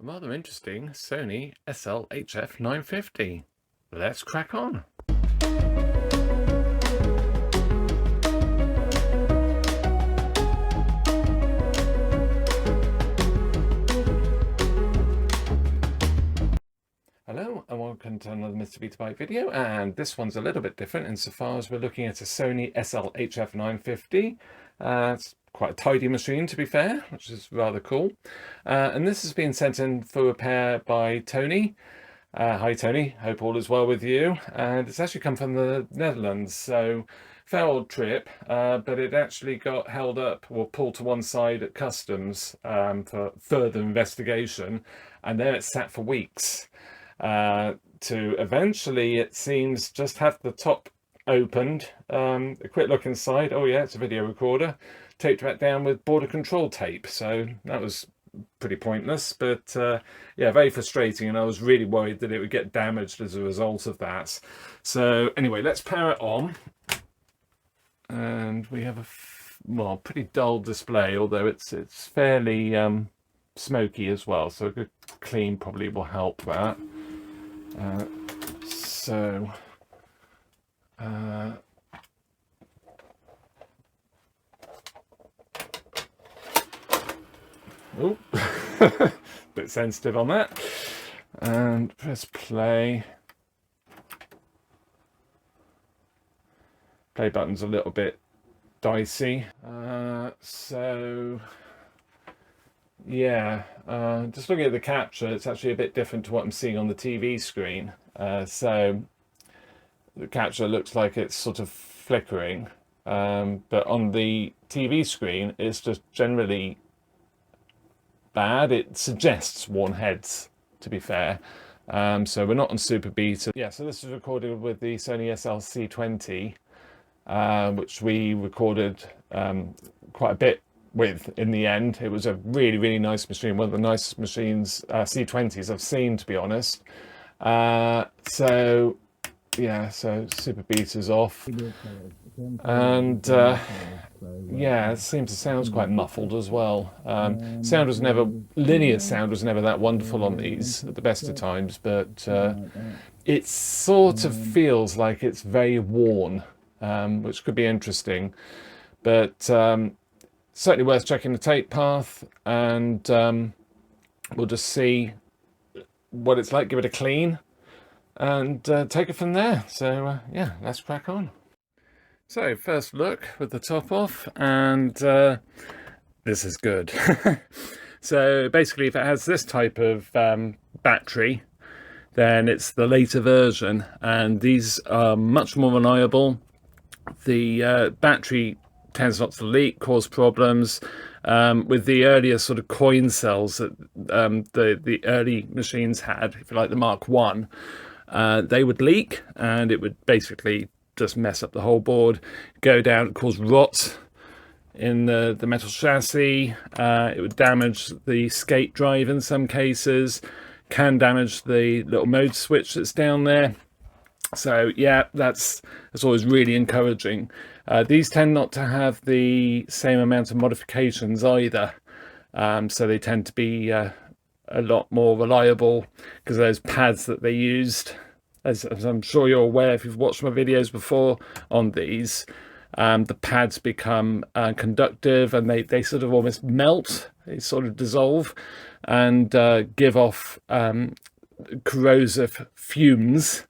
a rather interesting Sony SL-HF950. Let's crack on. Hello and welcome to another MrBetaByte video, and this one's a little bit different insofar as we're looking at a Sony SL-HF950. It's quite a tidy machine, to be fair, which is rather cool. And this has been sent in for repair by Tony. Hi Tony, hope all is well with you. And it's actually come from the Netherlands, so fair old trip, but it actually got held up or pulled to one side at customs for further investigation, and there it sat for weeks. To eventually, it seems, just have the top opened, a quick look inside. Oh yeah, it's a video recorder, taped back down with border control tape, so that was pretty pointless, but yeah, very frustrating, and I was really worried that it would get damaged as a result of that. So anyway, let's power it on, and we have a well, pretty dull display, although it's fairly smoky as well, so a good clean probably will help that. Oh, bit sensitive on that, and press play. Play button's a little bit dicey, so yeah, just looking at the capture, it's actually a bit different to what I'm seeing on the TV screen. So the capture looks like it's sort of flickering, but on the TV screen it's just generally bad. It suggests worn heads, to be fair. So we're not on SuperBeta. Yeah, so this is recorded with the Sony SL-C20, which we recorded quite a bit with in the end. It was a really nice machine, one of the nicest machines, C20s, I've seen, to be honest. So yeah, so SuperBeta's off, and yeah, it seems the sound's quite muffled as well. Linear sound was never that wonderful on these at the best of times, but it sort of feels like it's very worn, which could be interesting, but certainly worth checking the tape path, and we'll just see what it's like, give it a clean, and take it from there. So yeah, let's crack on. So first look with the top off, and this is good. So basically, if it has this type of battery, then it's the later version, and these are much more reliable. The battery tends not to leak, cause problems. With the earlier sort of coin cells that the early machines had, if you like, the Mark 1, they would leak, and it would basically just mess up the whole board, go down, cause rot in the metal chassis. It would damage the skate drive in some cases, can damage the little mode switch that's down there. So yeah, that's always really encouraging. These tend not to have the same amount of modifications either, so they tend to be a lot more reliable, because those pads that they used, as I'm sure you're aware if you've watched my videos before on these, the pads become conductive, and they sort of almost melt, they sort of dissolve, and give off corrosive fumes.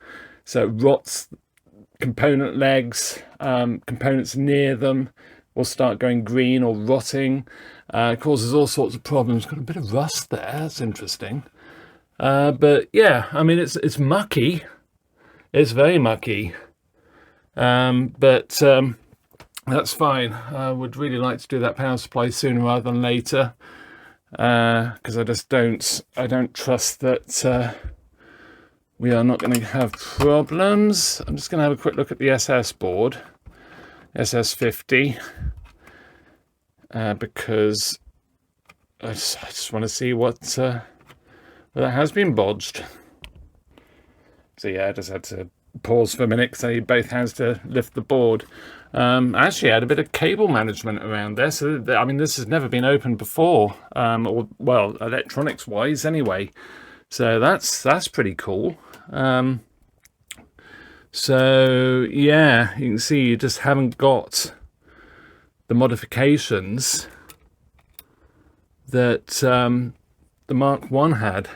So it rots component legs, components near them will start going green or rotting, causes all sorts of problems. Got a bit of rust there, that's interesting. But yeah, I mean, it's mucky, it's very mucky, but that's fine. I would really like to do that power supply sooner rather than later, because I just don't trust that we are not going to have problems. I'm just going to have a quick look at the SS board, SS50, because I just want to see what that has been bodged. So yeah, I just had to pause for a minute because I need both hands to lift the board. I actually had a bit of cable management around there, so I mean this has never been opened before, or well, electronics wise anyway. So that's pretty cool. So yeah, you can see you just haven't got the modifications that the Mark 1 had,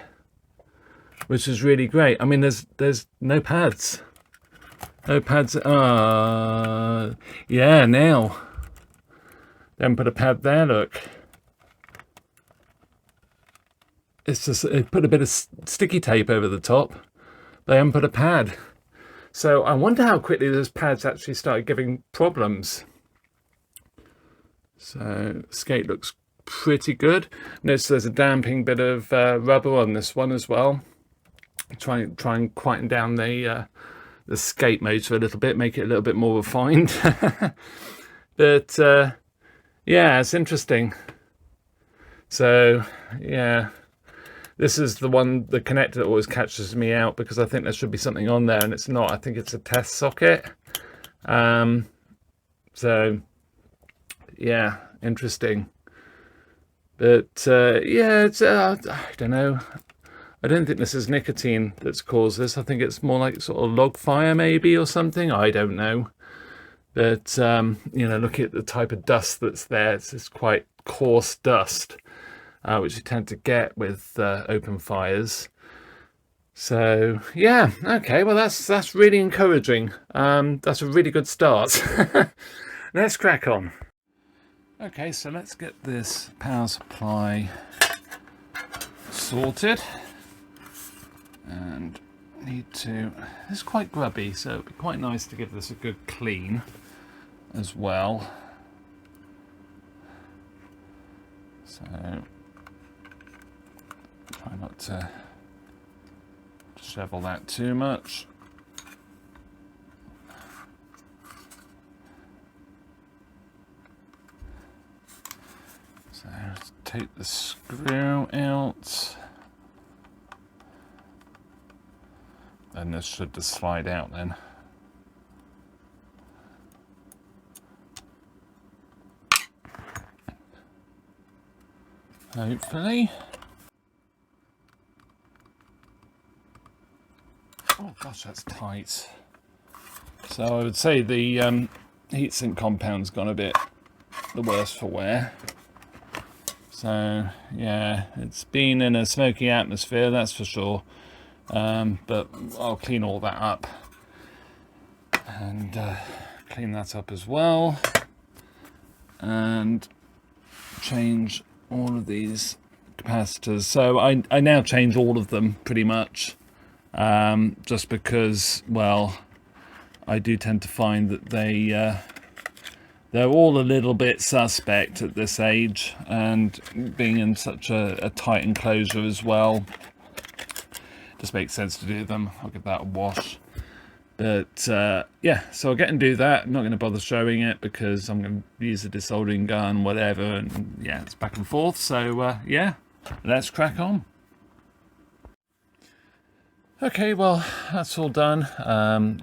which is really great. I mean, there's no pads. No pads. Yeah, now. Then put a pad there, look. It's just, it put a bit of sticky tape over the top. They haven't put a pad. So I wonder how quickly those pads actually started giving problems. So skate looks pretty good. Notice there's a damping bit of rubber on this one as well. Try and quieten down the skate motor a little bit, make it a little bit more refined. But yeah, it's interesting. So yeah, this is the one, the connector that always catches me out, because I think there should be something on there and it's not. I think it's a test socket. So yeah, interesting. But yeah, it's I don't know. I don't think this is nicotine that's caused this. I think it's more like sort of log fire maybe or something. I don't know. But, you know, look at the type of dust that's there. It's just quite coarse dust, which you tend to get with open fires. So, yeah, okay. Well, that's really encouraging. That's a really good start. Let's crack on. Okay, so let's get this power supply sorted. And need to, it's quite grubby, so it'd be quite nice to give this a good clean as well. So try not to shovel that too much. So let's take the screw out. And this should just slide out then. Hopefully. Oh gosh, that's tight. So I would say the heatsink compound's gone a bit the worse for wear. So yeah, it's been in a smoky atmosphere, that's for sure. But I'll clean all that up and clean that up as well, and change all of these capacitors. So I now change all of them pretty much, just because, well, I do tend to find that they're all a little bit suspect at this age, and being in such a tight enclosure as well, just makes sense to do them. I'll give that a wash. But yeah, so I'll get and do that. I'm not going to bother showing it because I'm going to use a desoldering gun, whatever, and yeah, it's back and forth. So yeah, let's crack on. Okay, well, that's all done.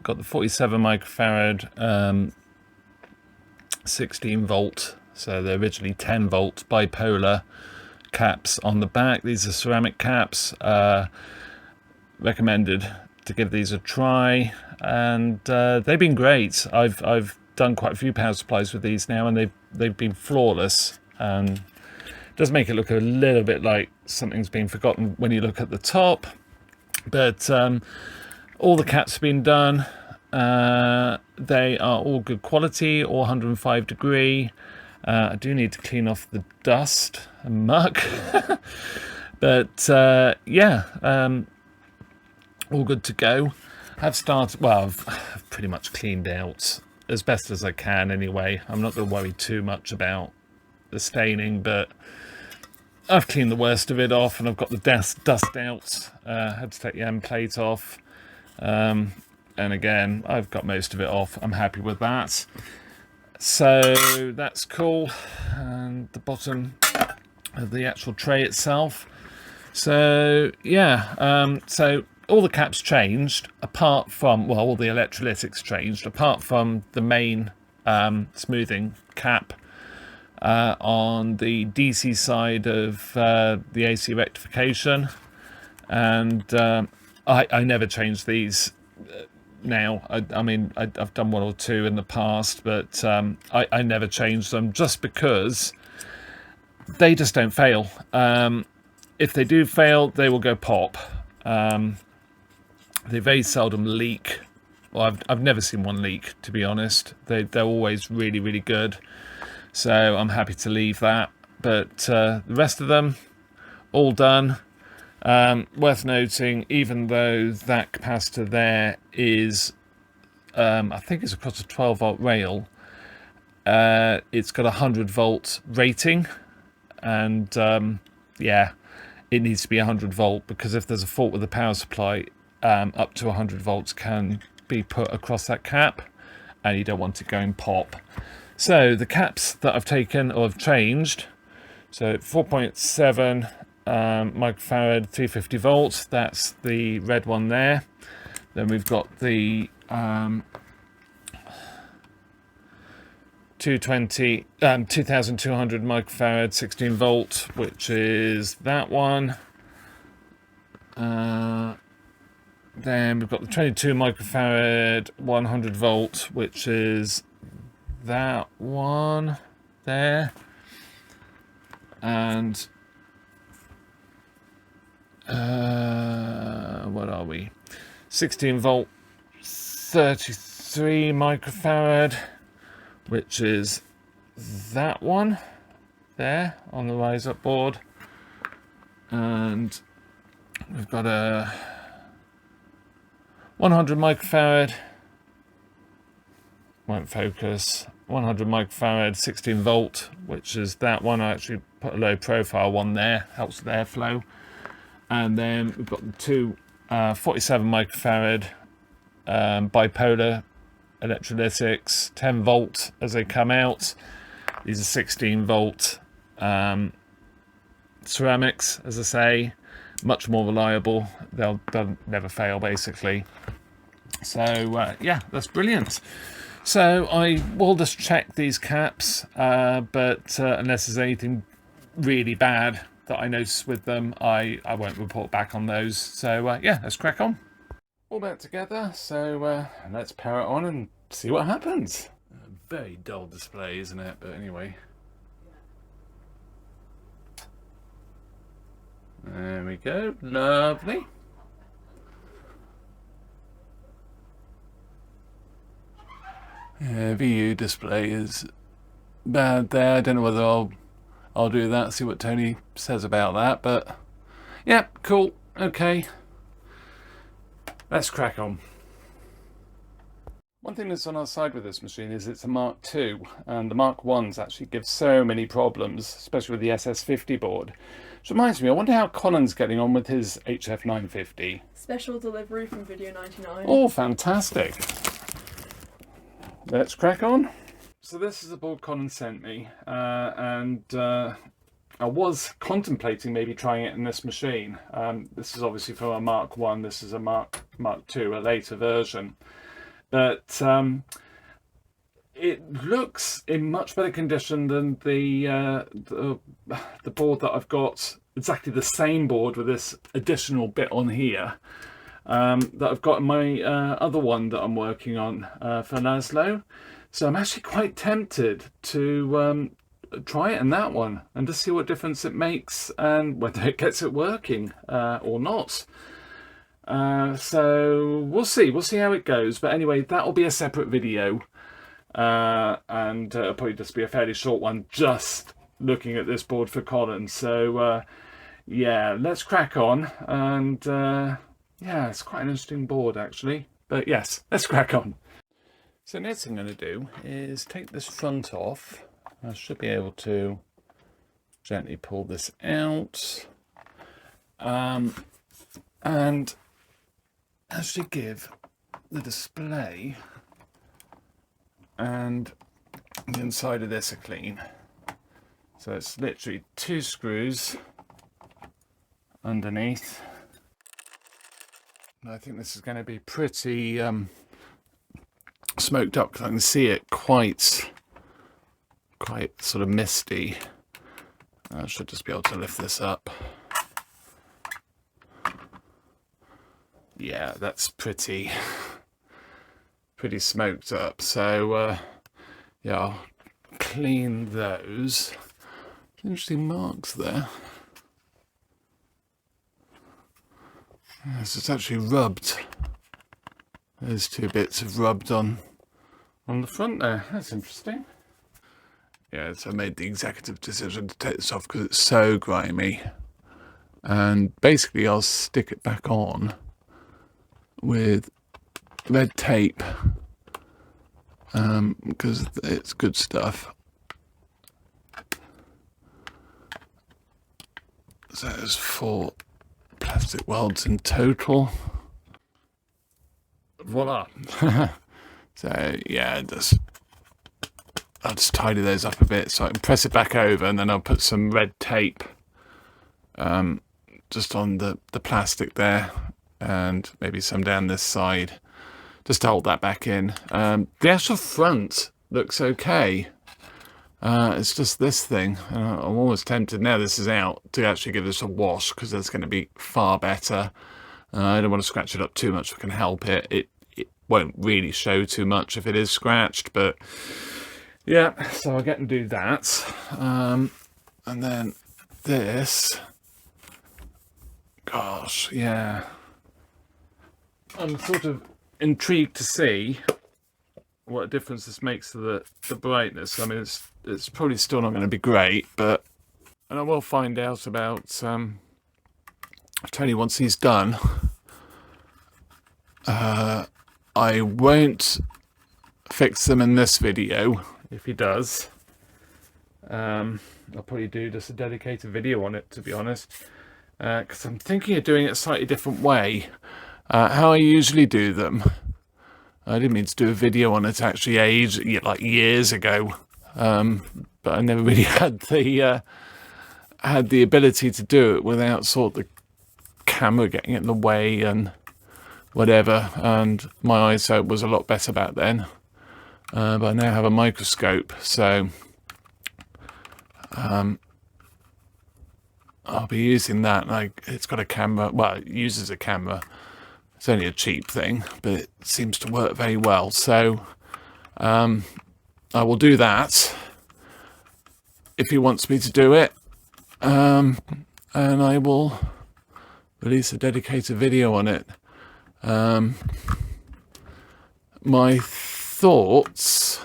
Got the 47 microfarad 16 volt, so they're originally 10 volt bipolar caps on the back. These are ceramic caps. Recommended to give these a try, and they've been great. I've done quite a few power supplies with these now, and they've been flawless. It does make it look a little bit like something's been forgotten when you look at the top, but all the caps have been done. They are all good quality, all 105 degree. I do need to clean off the dust and muck, but yeah, all good to go. I've started, well, I've pretty much cleaned out as best as I can anyway. I'm not going to worry too much about the staining, but I've cleaned the worst of it off, and I've got the dust out. Had to take the end plate off, and again, I've got most of it off. I'm happy with that. So that's cool. And the bottom of the actual tray itself. So yeah, so all the caps changed apart from, well, all the electrolytics changed apart from the main smoothing cap on the DC side of the AC rectification, and I never changed these now. I mean, I've done one or two in the past, but I never changed them just because they just don't fail. If they do fail, they will go pop. They very seldom leak. Well, I've never seen one leak, to be honest. They're always really, really good. So I'm happy to leave that. But the rest of them, all done. Worth noting, even though that capacitor there is, I think it's across a 12 volt rail, it's got a 100 volt rating. And yeah, it needs to be 100 volt, because if there's a fault with the power supply, up to 100 volts can be put across that cap, and you don't want it going pop. So the caps that I've taken or have changed, so 4.7 microfarad 350 volts, that's the red one there. Then we've got the 2200 microfarad 16 volt, which is that one. Then we've got the 22 microfarad 100 volt, which is that one there. And what are we? 16 volt 33 microfarad, which is that one there on the rise up board. And we've got a 100 microfarad, won't focus, 100 microfarad 16 volt, which is that one. I actually put a low profile one there, helps with airflow. And then we've got the two 47 microfarad bipolar electrolytics, 10 volt as they come out. These are 16 volt ceramics, as I say, much more reliable. They'll never fail, basically. So yeah, that's brilliant. So I will just check these caps, but unless there's anything really bad that I notice with them, I won't report back on those. So yeah, let's crack on. All back together, so let's power it on and see what happens. Very dull display, isn't it? But anyway. There we go, lovely. Yeah, VU display is bad there. I don't know whether I'll do that, see what Tony says about that, but yeah, cool, okay. Let's crack on. One thing that's on our side with this machine is it's a Mark II, and the Mark I's actually give so many problems, especially with the SS50 board. Which reminds me, I wonder how Colin's getting on with his HF950. Special delivery from Video 99. Oh, fantastic. Let's crack on. So this is the board Colin sent me, and I was contemplating maybe trying it in this machine. This is obviously from a Mark I, this is a Mark II, a later version. But it looks in much better condition than the board that I've got, exactly the same board with this additional bit on here that I've got in my other one that I'm working on for Laszlo. So I'm actually quite tempted to try it in that one and just see what difference it makes and whether it gets it working or not. So we'll see how it goes, but anyway, that'll be a separate video, and it'll probably just be a fairly short one just looking at this board for Colin. So yeah, let's crack on, and yeah, it's quite an interesting board actually, but yes, let's crack on. So the next thing I'm going to do is take this front off. I should be able to gently pull this out, and actually give the display and the inside of this a clean. So it's literally 2 screws underneath. I think this is going to be pretty smoked up, because I can see it quite sort of misty. I should just be able to lift this up. Yeah, that's pretty smoked up. So yeah, I'll clean those. Interesting marks there. Yes, it's actually rubbed. Those two bits have rubbed on the front there. That's interesting. Yeah, so I made the executive decision to take this off because it's so grimy. And basically I'll stick it back on with red tape because it's good stuff. So there's 4 plastic welds in total. Voila. So yeah, I'll just tidy those up a bit so I can press it back over, and then I'll put some red tape just on the plastic there, and maybe some down this side just to hold that back in. The actual front looks okay. It's just this thing. I'm almost tempted, now this is out, to actually give this a wash, because that's going to be far better. I don't want to scratch it up too much if I can help it. It won't really show too much if it is scratched, but yeah, so I'll get and do that. And then this, gosh, yeah. I'm sort of intrigued to see what difference this makes to the brightness. I mean, it's probably still not going to be great, but, and I will find out about, Tony once he's done. I won't fix them in this video. If he does, I'll probably do just a dedicated video on it, to be honest, because I'm thinking of doing it a slightly different way. How I usually do them, I didn't mean to do a video on it actually like years ago, but I never really had the ability to do it without sort of the camera getting in the way and whatever, and my eyesight was a lot better back then. But I now have a microscope, so I'll be using that. Like, it's got a camera, well, it uses a camera. It's only a cheap thing, but it seems to work very well. So I will do that if he wants me to do it, and I will release a dedicated video on it. My thoughts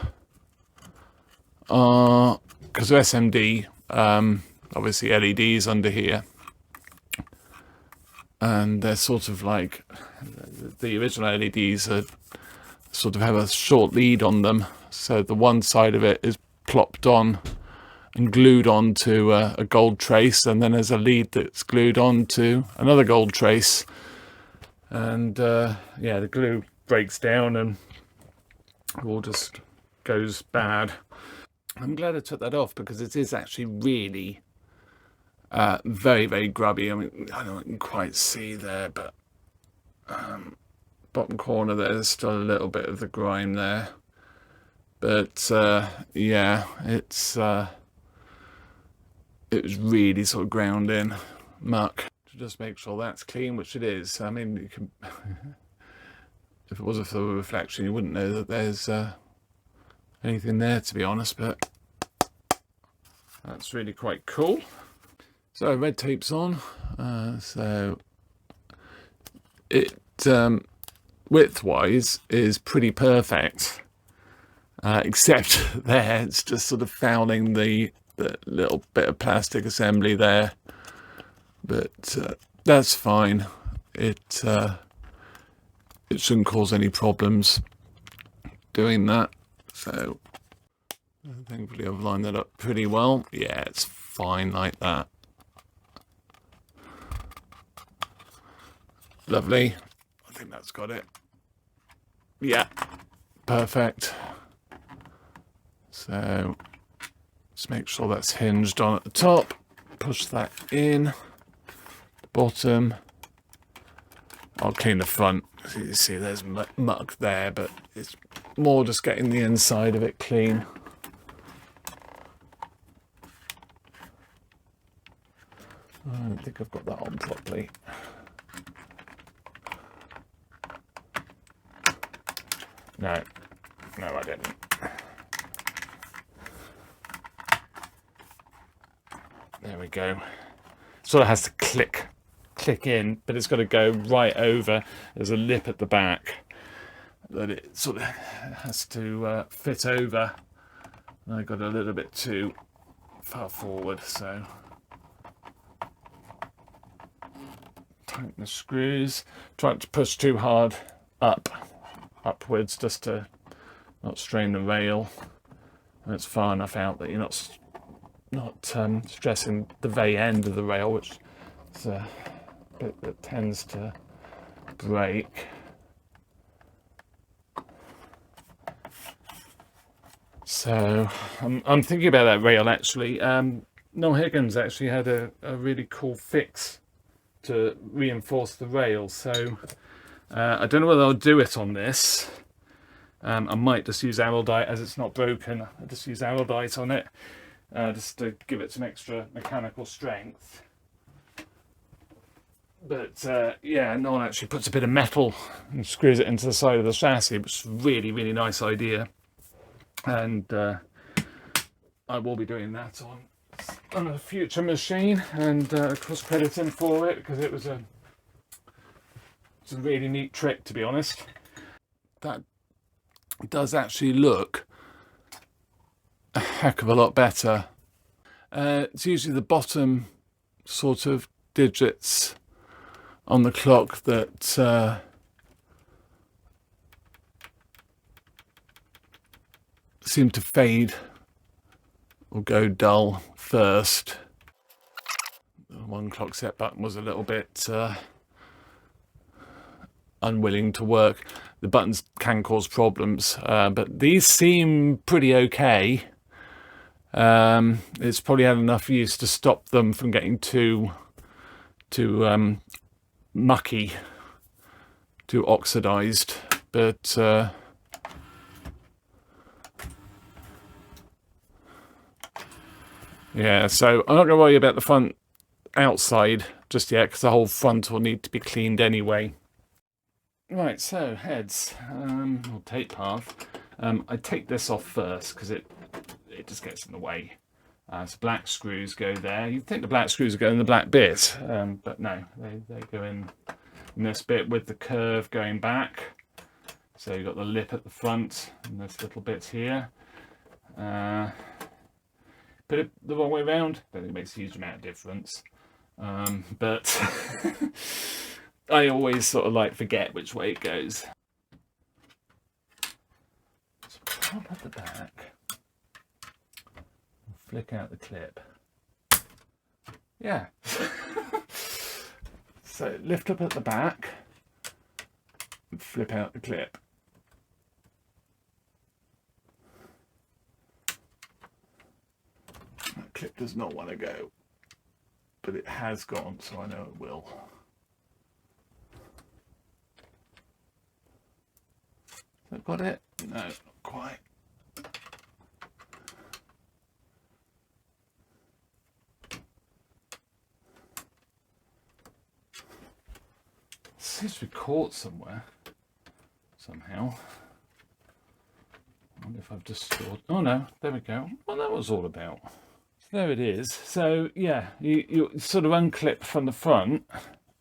are, because of SMD, obviously LEDs under here, and they're sort of like, the original LEDs are sort of have a short lead on them, so the one side of it is plopped on and glued onto a gold trace, and then there's a lead that's glued onto another gold trace, and yeah, the glue breaks down and it all just goes bad. I'm glad I took that off, because it is actually really very, very grubby. I mean, I don't quite see there, but bottom corner there's still a little bit of the grime there, but yeah, it was really sort of ground in muck. To just make sure that's clean, which it is. I mean, you can if it wasn't for the reflection, you wouldn't know that there's anything there, to be honest, but that's really quite cool. So red tape's on, so it width-wise is pretty perfect, except there it's just sort of fouling the little bit of plastic assembly there, but that's fine. It shouldn't cause any problems doing that. So thankfully I've lined that up pretty well. Yeah, it's fine like that. Lovely. I think that's got it. Yeah, perfect. So just make sure that's hinged on at the top. Push that in, the bottom, I'll clean the front. As you see, there's muck there, but it's more just getting the inside of it clean. I don't think I've got that on properly. No, I didn't. There we go. Sort of has to click in, but it's got to go right over. There's a lip at the back that it sort of has to fit over. I got a little bit too far forward, so tighten the screws. Try not to push too hard upwards, just to not strain the rail. And it's far enough out that you're not stressing the very end of the rail, which is a bit that tends to break. So I'm thinking about that rail actually. Noel Higgins actually had a really cool fix to reinforce the rail. So I don't know whether I'll do it on this. I might just use araldite, as it's not broken. I'll just use araldite on it, just to give it some extra mechanical strength. But yeah, Noel actually puts a bit of metal and screws it into the side of the chassis, which is a really, really nice idea. And I will be doing that on a future machine, and cross credit him for it, because it's a really neat trick, to be honest. That does actually look a heck of a lot better. It's usually the bottom sort of digits on the clock that seem to fade or go dull first. The one clock set button was a little bit unwilling to work. The buttons can cause problems, but these seem pretty okay. It's probably had enough use to stop them from getting too mucky, too oxidized, but yeah, so I'm not going to worry about the front outside just yet, because the whole front will need to be cleaned anyway. Right, so heads, or tape path. I take this off first because it just gets in the way. So black screws go there. You'd think the black screws would go in the black bit, but no, they go in this bit with the curve going back. So you've got the lip at the front and this little bit here. Put it the wrong way around, I don't think it makes a huge amount of difference. But I always sort of like forget which way it goes. So pop at the back, flick out the clip. Yeah. So lift up at the back and flip out the clip. That clip does not want to go, but it has gone, so I know it will. Has that got it? No, not quite. It seems to be caught somewhere, somehow. I wonder if I've just stored. Oh no, there we go. What that was all about. So there it is. So yeah, you sort of unclip from the front,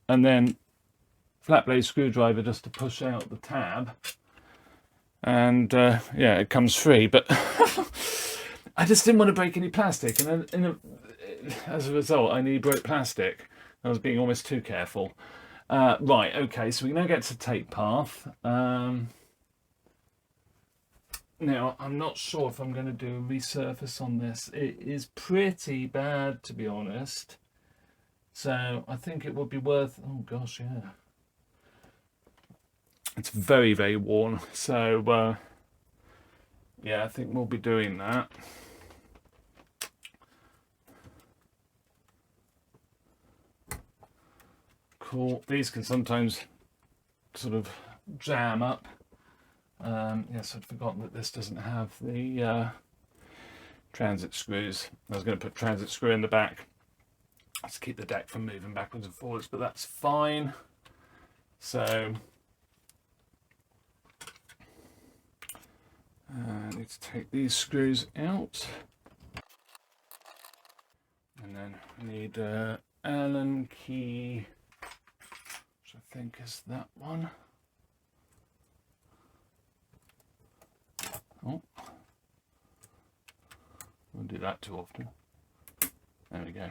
and then flat blade screwdriver just to push out the tab. And yeah, it comes free, but I just didn't want to break any plastic, and as a result I nearly broke plastic. I was being almost too careful. Right, okay, so we now get to tape path. Now, I'm not sure if I'm going to do a resurface on this. It is pretty bad, to be honest. So I think it would be worth... Oh gosh, yeah. It's very, very worn. So, yeah, I think we'll be doing that. Cool. These can sometimes sort of jam up. Yes, I'd forgotten that this doesn't have the transit screws. I was going to put transit screw in the back to keep the deck from moving backwards and forwards, but that's fine. So I need to take these screws out, and then I need Allen key, which I think is that one. Oh, won't do that too often. There we go.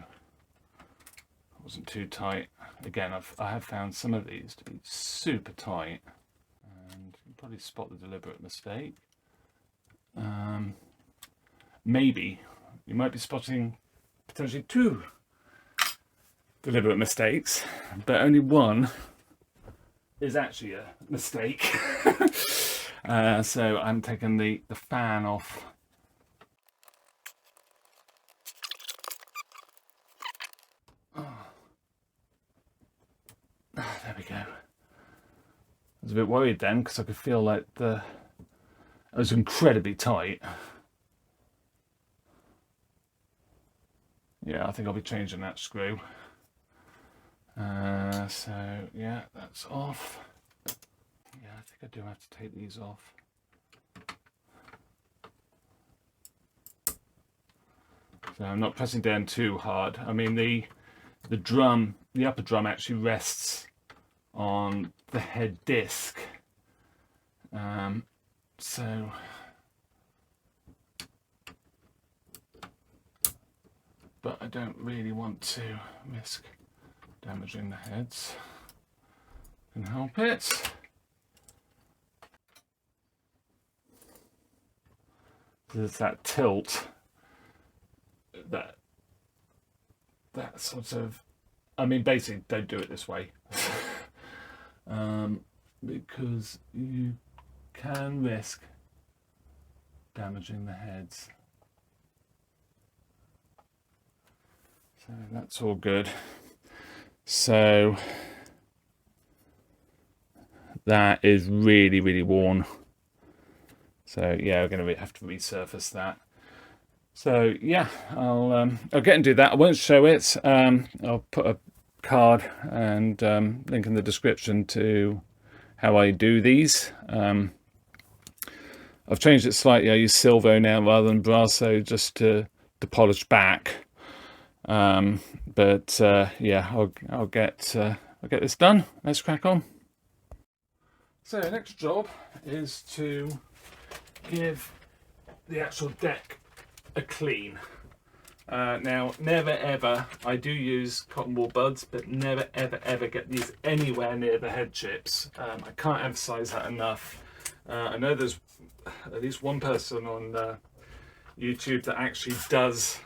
Wasn't too tight. Again, I have found some of these to be super tight, and you can probably spot the deliberate mistake. Maybe you might be spotting potentially 2 deliberate mistakes, but only one is actually a mistake. So I'm taking the fan off. There we go. I was a bit worried then because I could feel like it was incredibly tight. Yeah, I think I'll be changing that screw. So yeah, that's off. Yeah, I think I do have to take these off. So I'm not pressing down too hard. I mean, the upper drum actually rests on the head disc. So but I don't really want to risk damaging the heads. Can help it. There's that tilt that sort of, I mean, basically don't do it this way. Because you can risk damaging the heads. So that's all good. So that is really, really worn. So yeah, we're going to have to resurface that. So yeah, I'll get and do that. I won't show it. I'll put a card and link in the description to how I do these. I've changed it slightly. I use Silvo now rather than Brasso just to polish back. But yeah, I'll get this done. Let's crack on. So next job is to give the actual deck a clean. Now, never ever, I do use cotton wool buds, but never ever get these anywhere near the head chips. I can't emphasize that enough. I know there's at least one person on YouTube that actually does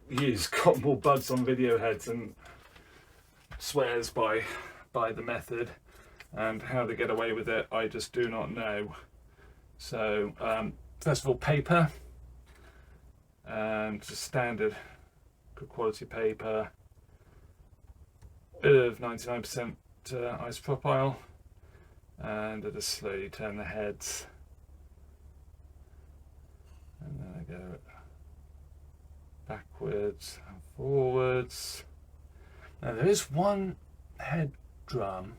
use cotton wool buds on video heads and swears by the method, and how they get away with it I just do not know. So first of all, paper, and just standard good quality paper, bit of 99% isopropyl, and I just slowly turn the heads, and then I go backwards and forwards. Now there is one head drum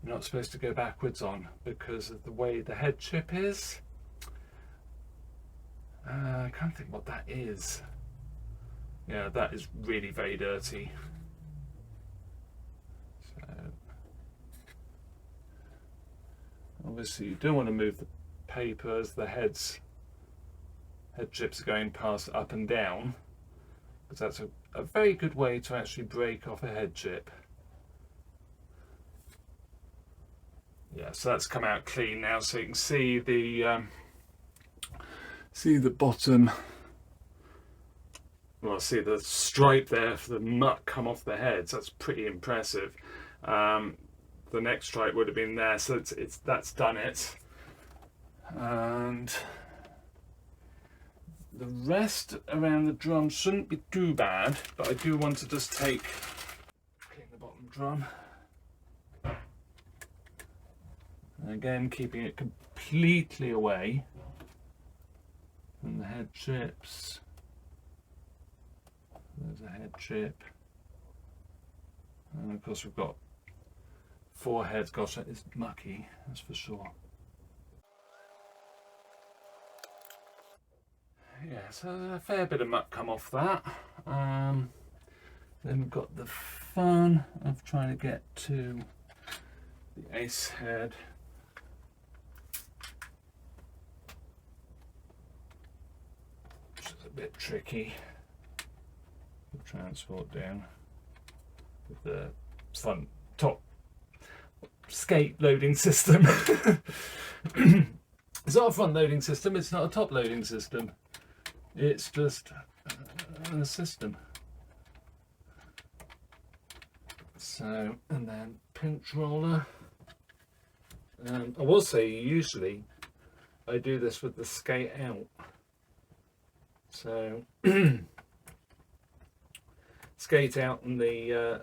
you're not supposed to go backwards on because of the way the head chip is. I can't think what that is. Yeah, that is really very dirty. So obviously you don't want to move the paper as the head chips are going past up and down, because that's a very good way to actually break off a head chip. Yeah, so that's come out clean now, so you can see the bottom. Well, see the stripe there for the nut come off the heads. That's pretty impressive. The next stripe would have been there, so that's done it. And the rest around the drum shouldn't be too bad, but I do want to just clean the bottom drum. And again, keeping it completely away from the head chips. There's a head chip. And of course we've got 4 heads. Gosh, that is mucky, that's for sure. Yeah, so there's a fair bit of muck come off that. Then we've got the fun of trying to get to the ace head. Which is a bit tricky to transport down with the front top skate loading system. It's not a front loading system, it's not a top loading system. It's just a system. So, and then pinch roller. I will say usually I do this with the skate out. So skate out and the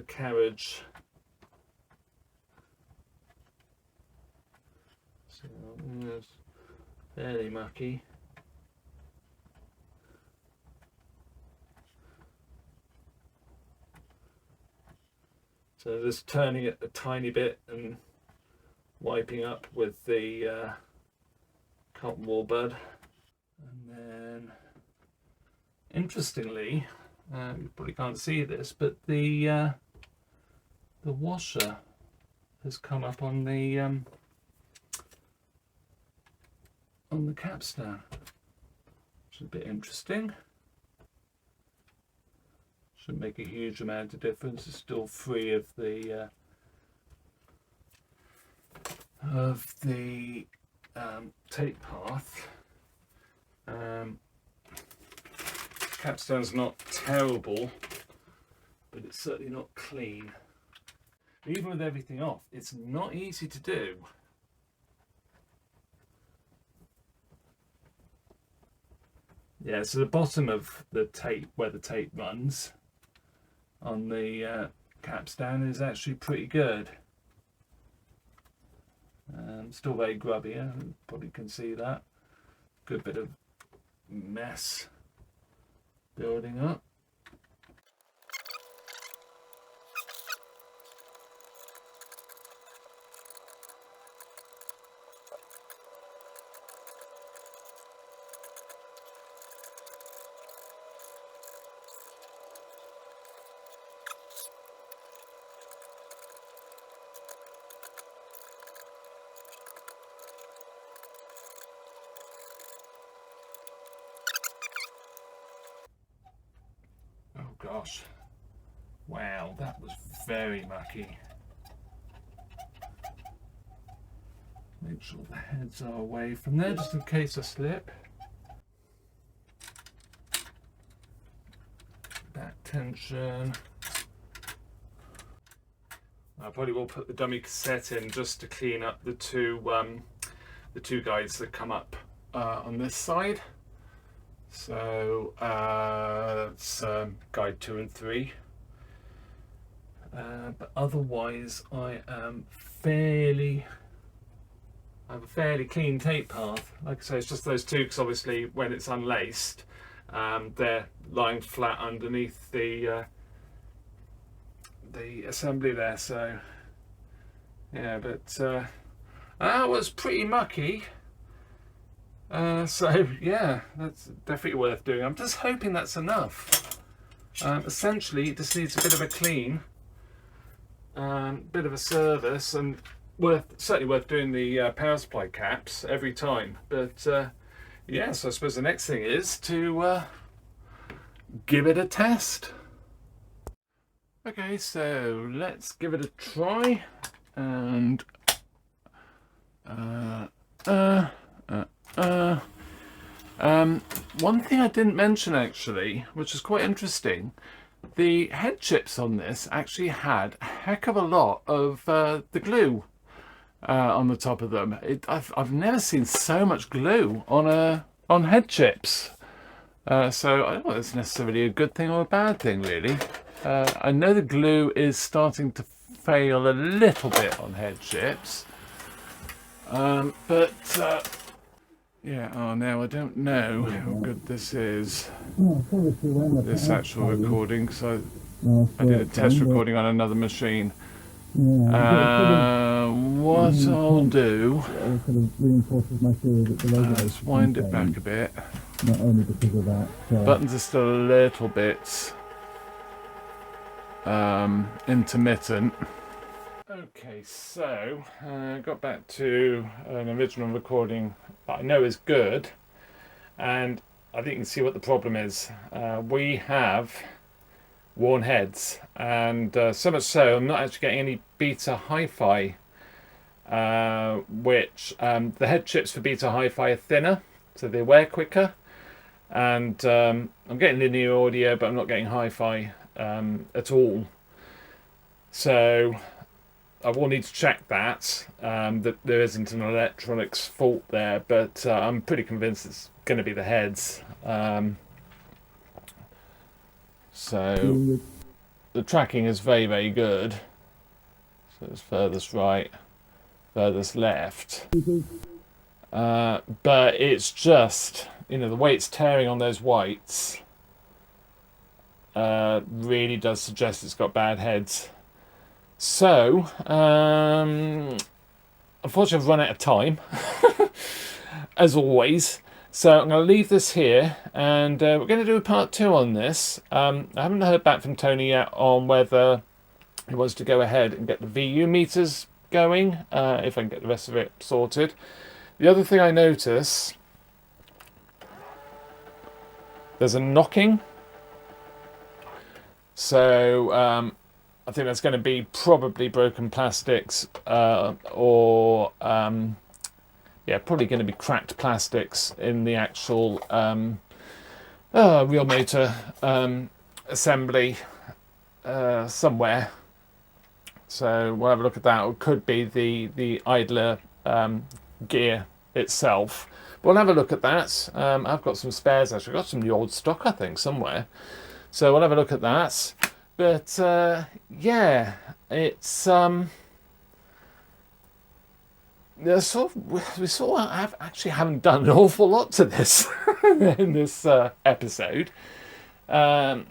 carriage. So it's fairly mucky. So just turning it a tiny bit and wiping up with the cotton wool bud. And then, interestingly, you probably can't see this, but the washer has come up on the capstan, which is a bit interesting. Shouldn't make a huge amount of difference. It's still free of the tape path. Capstan's not terrible, but it's certainly not clean. Even with everything off, it's not easy to do. Yeah, so the bottom of the tape, where the tape runs on the capstan, is actually pretty good. Still very grubby, you probably can see that. Good bit of mess building up. Gosh, wow, that was very mucky. Make sure the heads are away from there just in case I slip. Back tension. I probably will put the dummy cassette in just to clean up the two guides that come up on this side. So that's guide 2 and 3. But otherwise, I have a fairly clean tape path. Like I say, it's just those two, because obviously when it's unlaced, they're lying flat underneath the assembly there. So yeah, but that was pretty mucky. So yeah, that's definitely worth doing. I'm just hoping that's enough. Essentially, it just needs a bit of a clean, bit of a service, and certainly worth doing the power supply caps every time. But yeah, so I suppose the next thing is to give it a test. Okay, so let's give it a try. And one thing I didn't mention actually, which is quite interesting, the head chips on this actually had a heck of a lot of the glue on the top of them. I've never seen so much glue on head chips. So I don't know if it's necessarily a good thing or a bad thing really. I know the glue is starting to fail a little bit on head chips. Yeah, oh, now I don't know how good this is, this actual recording, so I did a test recording on another machine. What I'll do, let's wind it back a bit. Not only because of that. Buttons are still a little bit intermittent. Okay, so got back to an original recording that I know is good, and I think you can see what the problem is. We have worn heads, and so much so I'm not actually getting any Beta Hi-Fi, which the head chips for Beta Hi-Fi are thinner, so they wear quicker, and I'm getting linear audio, but I'm not getting Hi-Fi at all. So I will need to check that there isn't an electronics fault there, but I'm pretty convinced it's going to be the heads. So the tracking is very, very good. So it's furthest right, furthest left. But it's just, you know, the way it's tearing on those whites really does suggest it's got bad heads. So, unfortunately I've run out of time, as always. So I'm going to leave this here, and we're going to do a part 2 on this. I haven't heard back from Tony yet on whether he wants to go ahead and get the VU meters going, if I can get the rest of it sorted. The other thing I notice, there's a knocking. So I think that's going to be probably broken plastics, or yeah, probably going to be cracked plastics in the actual real motor assembly somewhere. So we'll have a look at that. It could be the idler gear itself. But we'll have a look at that. I've got some spares actually. I've got some of the old stock, I think, somewhere. So we'll have a look at that. But yeah, it's we sort of actually haven't done an awful lot to this in this episode. You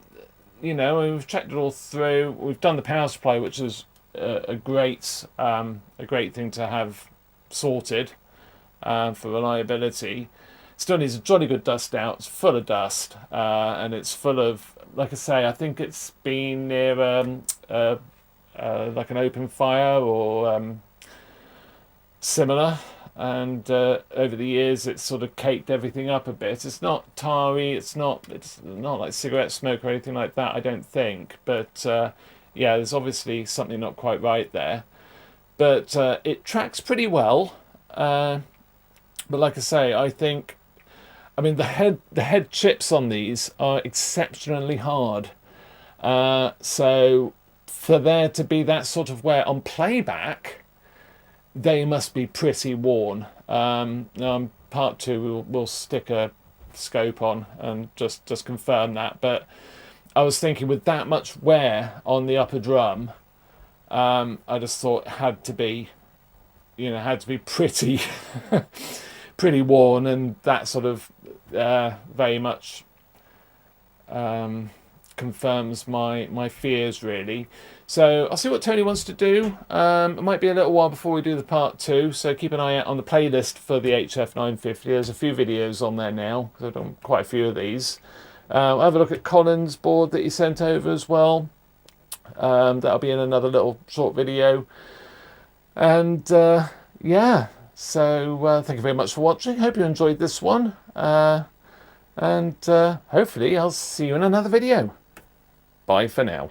know, we've checked it all through. We've done the power supply, which is a great thing to have sorted for reliability. Still needs a jolly good dust out. It's full of dust, and it's full of, like I say, I think it's been near like an open fire or similar, and over the years it's sort of caked everything up a bit. It's not tarry, it's not like cigarette smoke or anything like that, I don't think, but yeah, there's obviously something not quite right there. But it tracks pretty well, but like I say, I think, I mean, the head chips on these are exceptionally hard. So for there to be that sort of wear on playback, they must be pretty worn. Part 2 we'll stick a scope on and just confirm that. But I was thinking, with that much wear on the upper drum, I just thought it had to be, you know, pretty pretty worn, and that sort of very much confirms my fears, really. So I'll see what Tony wants to do. It might be a little while before we do the part 2, so keep an eye out on the playlist for the HF950. There's a few videos on there now, because I've done quite a few of these. I'll have a look at Colin's board that he sent over as well. That'll be in another little short video. And yeah, so thank you very much for watching. Hope you enjoyed this one. And hopefully I'll see you in another video. Bye for now.